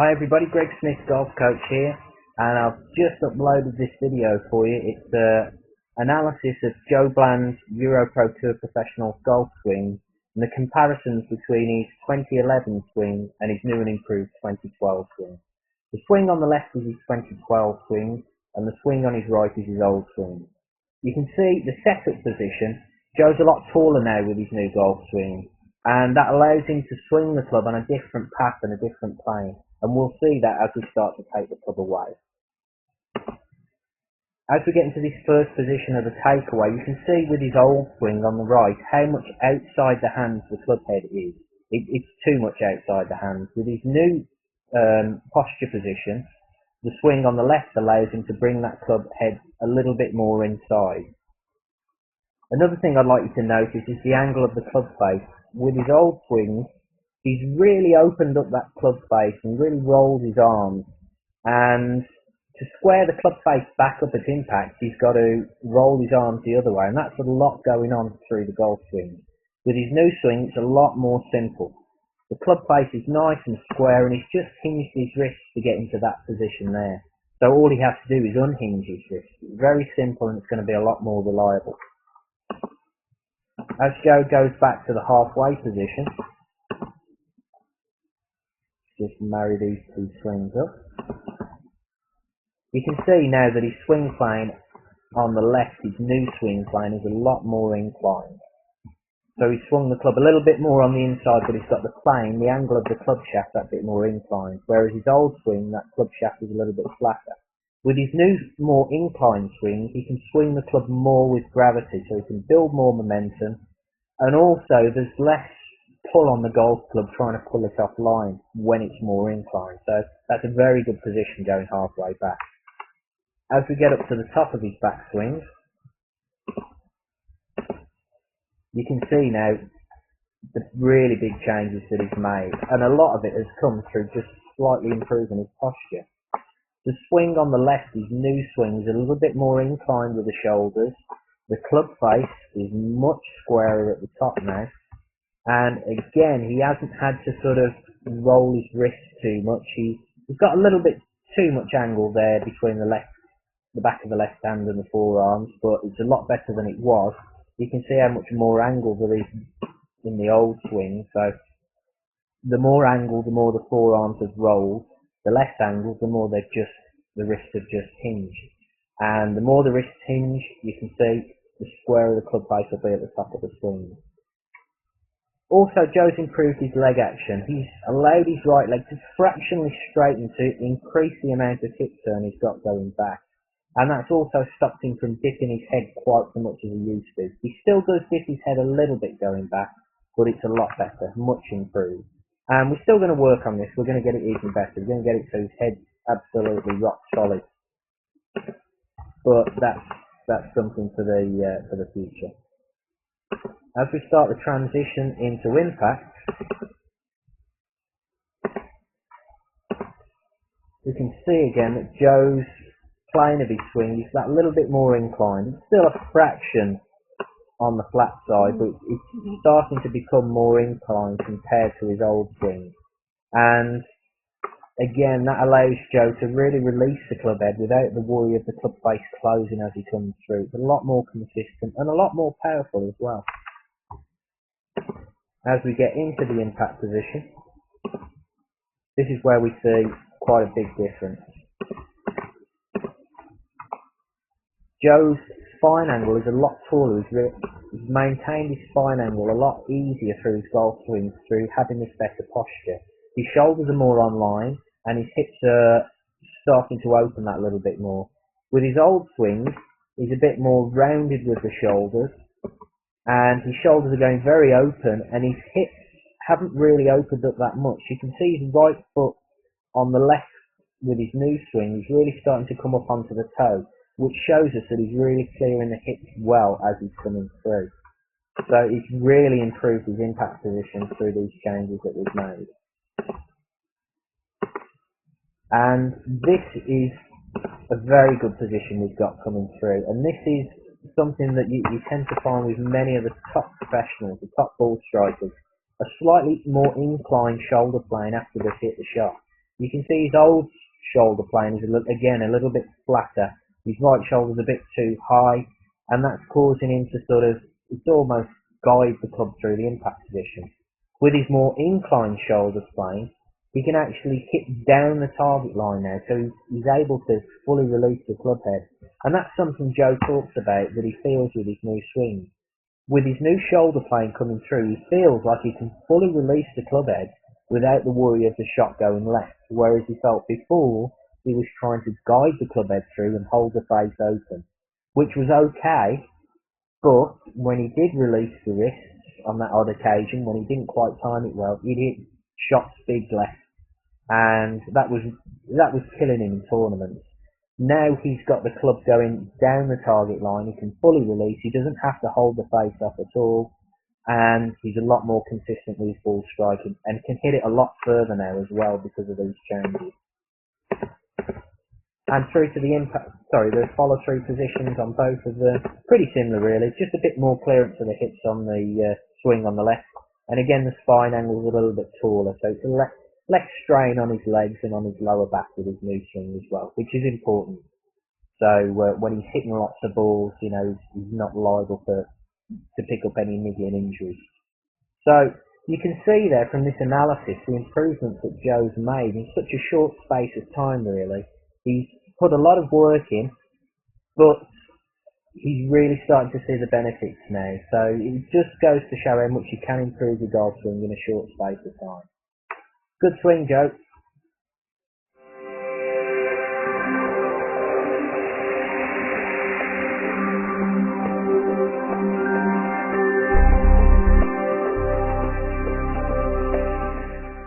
Hi everybody, Greg Smith, Golf Coach here, and I've just uploaded this video for you. It's an analysis of Joe Bland's Euro Pro Tour Professional golf swing and the comparisons between his 2011 swing and his new and improved 2012 swing. The swing on the left is his 2012 swing, and the swing on his right is his old swing. You can see the setup position. Joe's a lot taller now with his new golf swing, and that allows him to swing the club on a different path and a different plane, and we'll see that as we start to take the club away. As we get into this first position of the takeaway, you can see with his old swing on the right how much outside the hands the club head is. It's too much outside the hands. With his new posture position, the swing on the left allows him to bring that club head a little bit more inside. Another thing I'd like you to notice is the angle of the club face. With his old swings, he's really opened up that club face and really rolled his arms. And to square the club face back up at impact, he's got to roll his arms the other way. And that's a lot going on through the golf swing. With his new swing, it's a lot more simple. The club face is nice and square, and he's just hinged his wrists to get into that position there. So all he has to do is unhinge his wrists. It's very simple, and it's going to be a lot more reliable. As Joe goes back to the halfway position, just marry these two swings up. You can see now that his swing plane on the left, his new swing plane, is a lot more inclined. So he swung the club a little bit more on the inside, but he's got the plane, the angle of the club shaft, that bit more inclined. Whereas his old swing, that club shaft is a little bit flatter. With his new, more inclined swing, he can swing the club more with gravity, so he can build more momentum. And also, there's less pull on the golf club trying to pull it offline when it's more inclined. So that's a very good position going halfway back. As we get up to the top of his backswing, you can see now the really big changes that he's made, and a lot of it has come through just slightly improving his posture. The swing on the left, his new swing, is a little bit more inclined with the shoulders. The club face is much squarer at the top now, and again, he hasn't had to sort of roll his wrist too much. He's got a little bit too much angle there between the back of the left hand and the forearms, but it's a lot better than it was. You can see how much more angle there is in the old swing. So the more angle, the more the forearms have rolled. The less angle, the more the wrists have just hinged. And the more the wrists hinge, you can see the square of the club face will be at the top of the swing. Also, Joe's improved his leg action. He's allowed his right leg to fractionally straighten to increase the amount of hip turn he's got going back. And that's also stopped him from dipping his head quite so much as he used to. He still does dip his head a little bit going back, but it's a lot better, much improved. And we're still going to work on this. We're going to get it even better. We're going to get it so his head's absolutely rock solid. But that's something for the future. As we start the transition into impact, we can see again that Joe's plane of his swing is that little bit more inclined. It's still a fraction on the flat side, but it's starting to become more inclined compared to his old swing. And again, that allows Joe to really release the club head without the worry of the club face closing as he comes through. It's a lot more consistent and a lot more powerful as well. As we get into the impact position, this is where we see quite a big difference. Joe's spine angle is a lot taller. He's maintained his spine angle a lot easier through his golf swings through having this better posture. His shoulders are more online, and his hips are starting to open that little bit more. With his old swings, he's a bit more rounded with the shoulders, and his shoulders are going very open, and his hips haven't really opened up that much. You can see his right foot on the left with his new swing is really starting to come up onto the toe, which shows us that he's really clearing the hips well as he's coming through. So he's really improved his impact position through these changes that we've made. And this is a very good position we've got coming through. And this is something that you tend to find with many of the top professionals, the top ball strikers, a slightly more inclined shoulder plane after they've hit the shot. You can see his old shoulder plane is again a little bit flatter. His right shoulder's a bit too high, and that's causing him to sort of, it's almost guide the club through the impact position. With his more inclined shoulder plane, he can actually hit down the target line now, so he's able to fully release the club head. And that's something Joe talks about that he feels with his new swing. With his new shoulder plane coming through, he feels like he can fully release the club head without the worry of the shot going left, whereas he felt before he was trying to guide the club head through and hold the face open, which was okay, but when he did release the wrists on that odd occasion, when he didn't quite time it well, he'd hit shots big left, and that was killing him in tournaments. Now he's got the club going down the target line, he can fully release, he doesn't have to hold the face up at all, and he's a lot more consistent with his ball striking and can hit it a lot further now as well because of these changes. And through to the follow-through positions on both of them, pretty similar really, just a bit more clearance of the hips on the swing on the left, and again the spine angle's a little bit taller, so it's a less strain on his legs and on his lower back with his new swing as well, which is important. So when he's hitting lots of balls, you know, he's not liable to pick up any niggling injuries. So you can see there from this analysis the improvements that Joe's made in such a short space of time really. He's put a lot of work in, but he's really starting to see the benefits now. So it just goes to show how much you can improve your golf swing in a short space of time. Good swing, Joe.